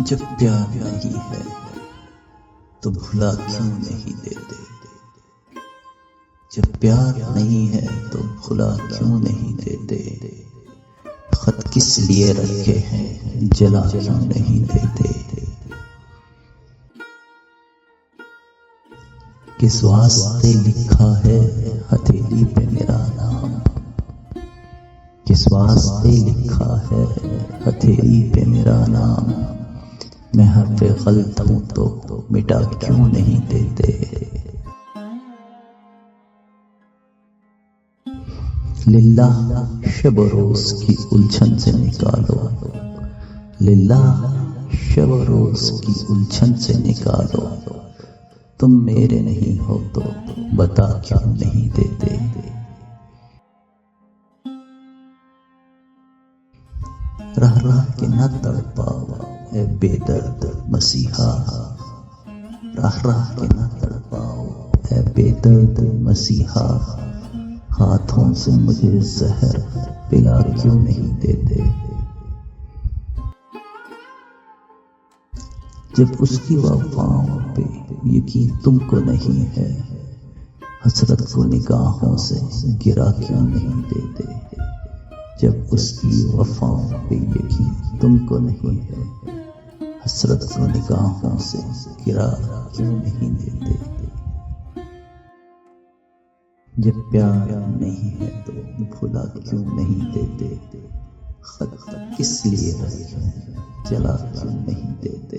جب پیار نہیں ہے تو بھلا کیوں نہیں دیتے؟ جب پیار نہیں ہے تو بھلا کیوں نہیں دیتے؟ خط کس لیے رکھے ہیں جلا کیوں نہیں دیتے؟ کس واسطے لکھا ہے ہتھیلی پہ میرا نام؟ کس واسطے لکھا ہے ہتھیلی پہ میرا نام؟ میں حرف غلط ہوں تو مٹا کیوں نہیں دیتے؟ للہ شب و روز کی الجھن سے نکالو، للہ شب و روز کی الجھن سے نکالو، تم میرے نہیں ہو تو بتا کیوں نہیں دیتے؟ رہ رہ کے نہ تڑپاؤ اے بے درد مسیحا، رہ رہ کے نہ تڑپاؤ اے بے درد مسیحا، ہاتھوں سے مجھے زہر پلا کیوں نہیں دیتے؟ جب اس کی وفاؤں پہ یقین تم کو نہیں ہے، حسرت کو نگاہوں سے گرا کیوں نہیں دیتے؟ جب اس کی وفاؤں پہ یقین تم کو نہیں ہے، حسرت کو نگاہوں سے گرا کیوں نہیں دیتے؟ جب پیار نہیں ہے تو بھلا کیوں نہیں دیتے؟ خط کس لیے رکھے ہیں جلا کیوں نہیں دیتے؟